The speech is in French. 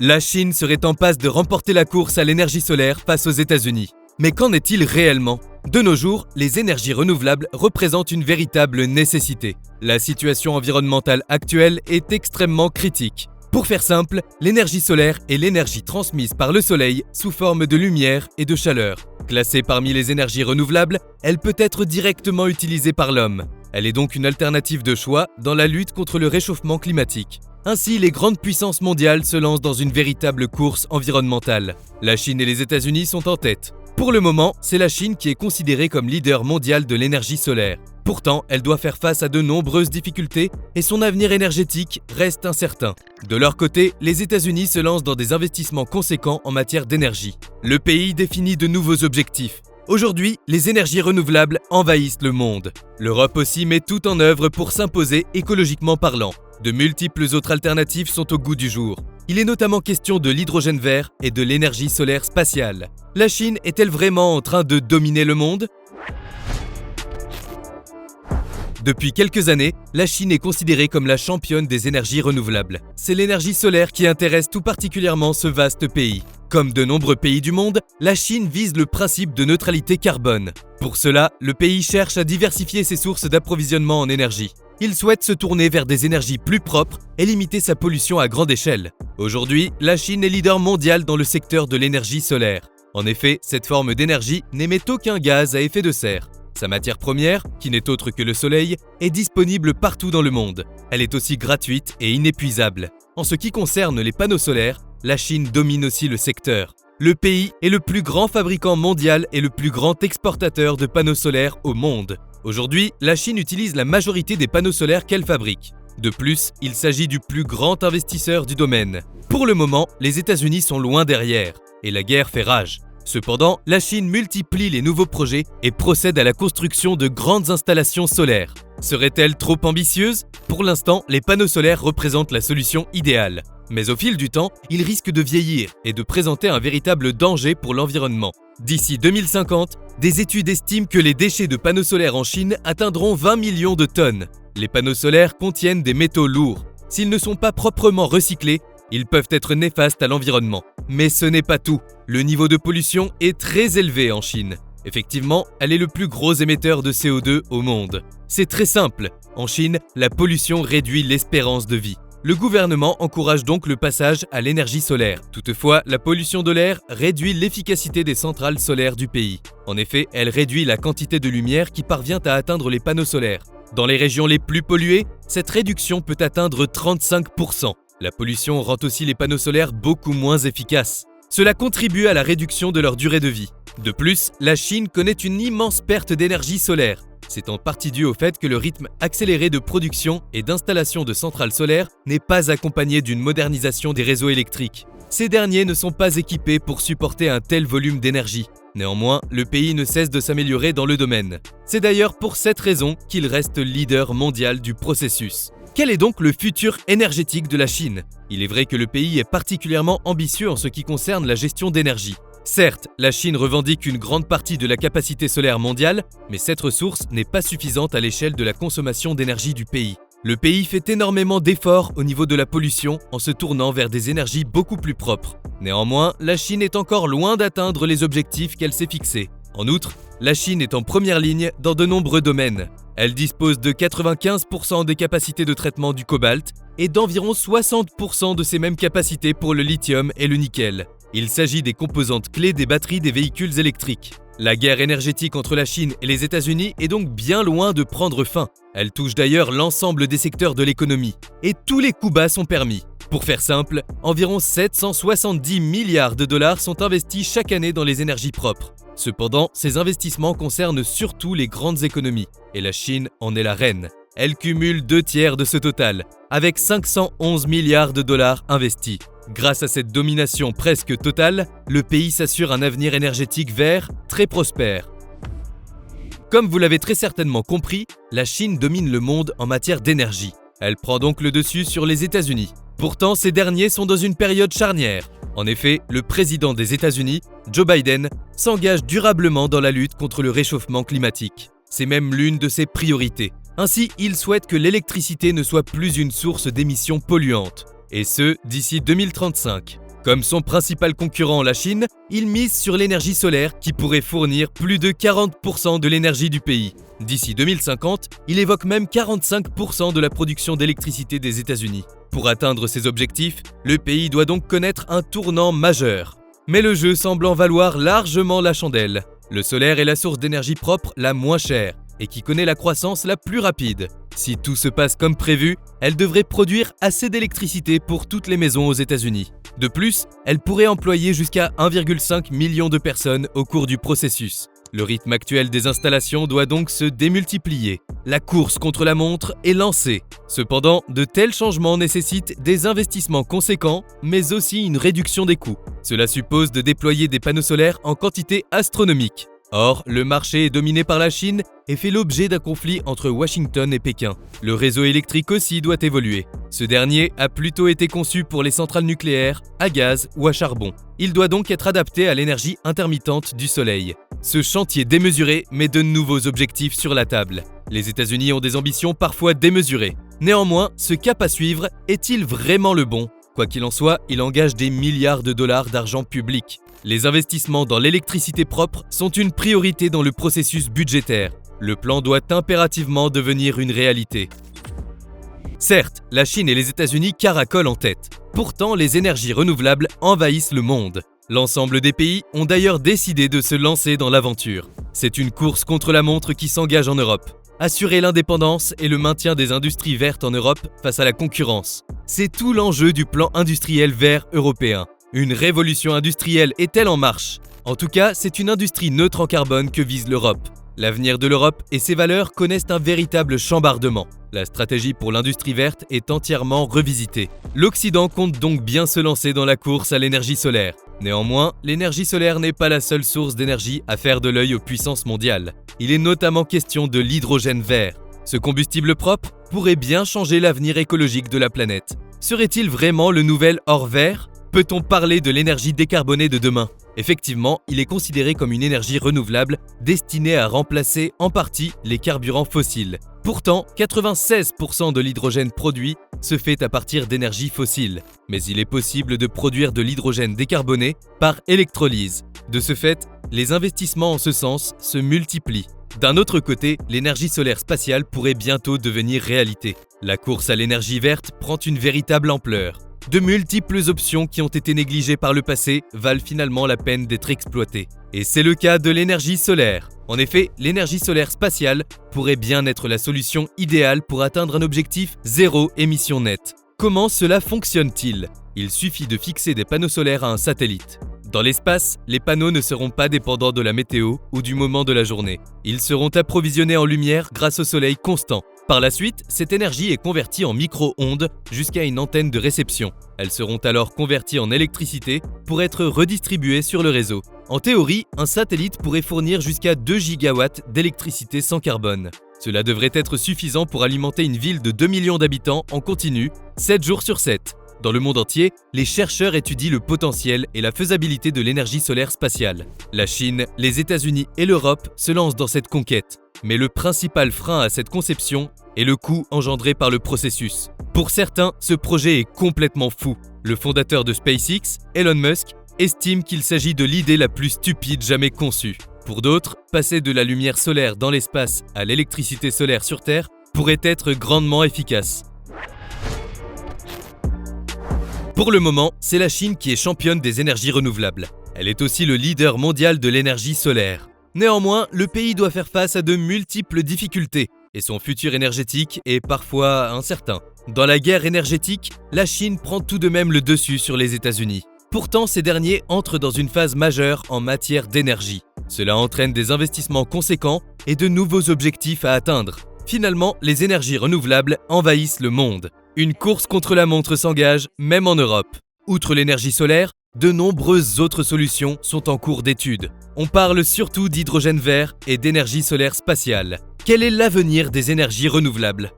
La Chine serait en passe de remporter la course à l'énergie solaire face aux États-Unis. Mais qu'en est-il réellement ? De nos jours, les énergies renouvelables représentent une véritable nécessité. La situation environnementale actuelle est extrêmement critique. Pour faire simple, l'énergie solaire est l'énergie transmise par le soleil sous forme de lumière et de chaleur. Classée parmi les énergies renouvelables, elle peut être directement utilisée par l'homme. Elle est donc une alternative de choix dans la lutte contre le réchauffement climatique. Ainsi, les grandes puissances mondiales se lancent dans une véritable course environnementale. La Chine et les États-Unis sont en tête. Pour le moment, c'est la Chine qui est considérée comme leader mondial de l'énergie solaire. Pourtant, elle doit faire face à de nombreuses difficultés et son avenir énergétique reste incertain. De leur côté, les États-Unis se lancent dans des investissements conséquents en matière d'énergie. Le pays définit de nouveaux objectifs. Aujourd'hui, les énergies renouvelables envahissent le monde. L'Europe aussi met tout en œuvre pour s'imposer écologiquement parlant. De multiples autres alternatives sont au goût du jour. Il est notamment question de l'hydrogène vert et de l'énergie solaire spatiale. La Chine est-elle vraiment en train de dominer le monde ? Depuis quelques années, la Chine est considérée comme la championne des énergies renouvelables. C'est l'énergie solaire qui intéresse tout particulièrement ce vaste pays. Comme de nombreux pays du monde, la Chine vise le principe de neutralité carbone. Pour cela, le pays cherche à diversifier ses sources d'approvisionnement en énergie. Il souhaite se tourner vers des énergies plus propres et limiter sa pollution à grande échelle. Aujourd'hui, la Chine est leader mondial dans le secteur de l'énergie solaire. En effet, cette forme d'énergie n'émet aucun gaz à effet de serre. Sa matière première, qui n'est autre que le soleil, est disponible partout dans le monde. Elle est aussi gratuite et inépuisable. En ce qui concerne les panneaux solaires, la Chine domine aussi le secteur. Le pays est le plus grand fabricant mondial et le plus grand exportateur de panneaux solaires au monde. Aujourd'hui, la Chine utilise la majorité des panneaux solaires qu'elle fabrique. De plus, il s'agit du plus grand investisseur du domaine. Pour le moment, les États-Unis sont loin derrière, et la guerre fait rage. Cependant, la Chine multiplie les nouveaux projets et procède à la construction de grandes installations solaires. Serait-elle trop ambitieuse ? Pour l'instant, les panneaux solaires représentent la solution idéale. Mais au fil du temps, ils risquent de vieillir et de présenter un véritable danger pour l'environnement. D'ici 2050, des études estiment que les déchets de panneaux solaires en Chine atteindront 20 millions de tonnes. Les panneaux solaires contiennent des métaux lourds. S'ils ne sont pas proprement recyclés, ils peuvent être néfastes à l'environnement. Mais ce n'est pas tout. Le niveau de pollution est très élevé en Chine. Effectivement, elle est le plus gros émetteur de CO2 au monde. C'est très simple. En Chine, la pollution réduit l'espérance de vie. Le gouvernement encourage donc le passage à l'énergie solaire. Toutefois, la pollution de l'air réduit l'efficacité des centrales solaires du pays. En effet, elle réduit la quantité de lumière qui parvient à atteindre les panneaux solaires. Dans les régions les plus polluées, cette réduction peut atteindre 35%. La pollution rend aussi les panneaux solaires beaucoup moins efficaces. Cela contribue à la réduction de leur durée de vie. De plus, la Chine connaît une immense perte d'énergie solaire. C'est en partie dû au fait que le rythme accéléré de production et d'installation de centrales solaires n'est pas accompagné d'une modernisation des réseaux électriques. Ces derniers ne sont pas équipés pour supporter un tel volume d'énergie. Néanmoins, le pays ne cesse de s'améliorer dans le domaine. C'est d'ailleurs pour cette raison qu'il reste leader mondial du processus. Quel est donc le futur énergétique de la Chine ? Il est vrai que le pays est particulièrement ambitieux en ce qui concerne la gestion d'énergie. Certes, la Chine revendique une grande partie de la capacité solaire mondiale, mais cette ressource n'est pas suffisante à l'échelle de la consommation d'énergie du pays. Le pays fait énormément d'efforts au niveau de la pollution en se tournant vers des énergies beaucoup plus propres. Néanmoins, la Chine est encore loin d'atteindre les objectifs qu'elle s'est fixés. En outre, la Chine est en première ligne dans de nombreux domaines. Elle dispose de 95% des capacités de traitement du cobalt et d'environ 60% de ces mêmes capacités pour le lithium et le nickel. Il s'agit des composantes clés des batteries des véhicules électriques. La guerre énergétique entre la Chine et les États-Unis est donc bien loin de prendre fin. Elle touche d'ailleurs l'ensemble des secteurs de l'économie. Et tous les coups bas sont permis. Pour faire simple, environ 770 milliards de dollars sont investis chaque année dans les énergies propres. Cependant, ces investissements concernent surtout les grandes économies. Et la Chine en est la reine. Elle cumule 2/3 de ce total, avec 511 milliards de dollars investis. Grâce à cette domination presque totale, le pays s'assure un avenir énergétique vert très prospère. Comme vous l'avez très certainement compris, la Chine domine le monde en matière d'énergie. Elle prend donc le dessus sur les États-Unis. Pourtant, ces derniers sont dans une période charnière. En effet, le président des États-Unis, Joe Biden, s'engage durablement dans la lutte contre le réchauffement climatique. C'est même l'une de ses priorités. Ainsi, il souhaite que l'électricité ne soit plus une source d'émissions polluantes. Et ce, d'ici 2035. Comme son principal concurrent, la Chine, il mise sur l'énergie solaire qui pourrait fournir plus de 40% de l'énergie du pays. D'ici 2050, il évoque même 45% de la production d'électricité des États-Unis. Pour atteindre ses objectifs, le pays doit donc connaître un tournant majeur. Mais le jeu semble en valoir largement la chandelle. Le solaire est la source d'énergie propre la moins chère et qui connaît la croissance la plus rapide. Si tout se passe comme prévu, elle devrait produire assez d'électricité pour toutes les maisons aux États-Unis. De plus, elle pourrait employer jusqu'à 1,5 million de personnes au cours du processus. Le rythme actuel des installations doit donc se démultiplier. La course contre la montre est lancée. Cependant, de tels changements nécessitent des investissements conséquents, mais aussi une réduction des coûts. Cela suppose de déployer des panneaux solaires en quantité astronomique. Or, le marché est dominé par la Chine et fait l'objet d'un conflit entre Washington et Pékin. Le réseau électrique aussi doit évoluer. Ce dernier a plutôt été conçu pour les centrales nucléaires, à gaz ou à charbon. Il doit donc être adapté à l'énergie intermittente du soleil. Ce chantier démesuré met de nouveaux objectifs sur la table. Les États-Unis ont des ambitions parfois démesurées. Néanmoins, ce cap à suivre est-il vraiment le bon ? Quoi qu'il en soit, il engage des milliards de dollars d'argent public. Les investissements dans l'électricité propre sont une priorité dans le processus budgétaire. Le plan doit impérativement devenir une réalité. Certes, la Chine et les États-Unis caracolent en tête. Pourtant, les énergies renouvelables envahissent le monde. L'ensemble des pays ont d'ailleurs décidé de se lancer dans l'aventure. C'est une course contre la montre qui s'engage en Europe. Assurer l'indépendance et le maintien des industries vertes en Europe face à la concurrence. C'est tout l'enjeu du plan industriel vert européen. Une révolution industrielle est-elle en marche ? En tout cas, c'est une industrie neutre en carbone que vise l'Europe. L'avenir de l'Europe et ses valeurs connaissent un véritable chambardement. La stratégie pour l'industrie verte est entièrement revisitée. L'Occident compte donc bien se lancer dans la course à l'énergie solaire. Néanmoins, l'énergie solaire n'est pas la seule source d'énergie à faire de l'œil aux puissances mondiales. Il est notamment question de l'hydrogène vert. Ce combustible propre pourrait bien changer l'avenir écologique de la planète. Serait-il vraiment le nouvel or vert ? Peut-on parler de l'énergie décarbonée de demain ? Effectivement, il est considéré comme une énergie renouvelable destinée à remplacer en partie les carburants fossiles. Pourtant, 96% de l'hydrogène produit se fait à partir d'énergies fossiles. Mais il est possible de produire de l'hydrogène décarboné par électrolyse. De ce fait, les investissements en ce sens se multiplient. D'un autre côté, l'énergie solaire spatiale pourrait bientôt devenir réalité. La course à l'énergie verte prend une véritable ampleur. De multiples options qui ont été négligées par le passé valent finalement la peine d'être exploitées. Et c'est le cas de l'énergie solaire. En effet, l'énergie solaire spatiale pourrait bien être la solution idéale pour atteindre un objectif zéro émission nette. Comment cela fonctionne-t-il ? Il suffit de fixer des panneaux solaires à un satellite. Dans l'espace, les panneaux ne seront pas dépendants de la météo ou du moment de la journée. Ils seront approvisionnés en lumière grâce au soleil constant. Par la suite, cette énergie est convertie en micro-ondes jusqu'à une antenne de réception. Elles seront alors converties en électricité pour être redistribuées sur le réseau. En théorie, un satellite pourrait fournir jusqu'à 2 gigawatts d'électricité sans carbone. Cela devrait être suffisant pour alimenter une ville de 2 millions d'habitants en continu, 7 jours sur 7. Dans le monde entier, les chercheurs étudient le potentiel et la faisabilité de l'énergie solaire spatiale. La Chine, les États-Unis et l'Europe se lancent dans cette conquête. Mais le principal frein à cette conception est le coût engendré par le processus. Pour certains, ce projet est complètement fou. Le fondateur de SpaceX, Elon Musk, estime qu'il s'agit de l'idée la plus stupide jamais conçue. Pour d'autres, passer de la lumière solaire dans l'espace à l'électricité solaire sur Terre pourrait être grandement efficace. Pour le moment, c'est la Chine qui est championne des énergies renouvelables. Elle est aussi le leader mondial de l'énergie solaire. Néanmoins, le pays doit faire face à de multiples difficultés et son futur énergétique est parfois incertain. Dans la guerre énergétique, la Chine prend tout de même le dessus sur les États-Unis. Pourtant, ces derniers entrent dans une phase majeure en matière d'énergie. Cela entraîne des investissements conséquents et de nouveaux objectifs à atteindre. Finalement, les énergies renouvelables envahissent le monde. Une course contre la montre s'engage, même en Europe. Outre l'énergie solaire, de nombreuses autres solutions sont en cours d'étude. On parle surtout d'hydrogène vert et d'énergie solaire spatiale. Quel est l'avenir des énergies renouvelables ?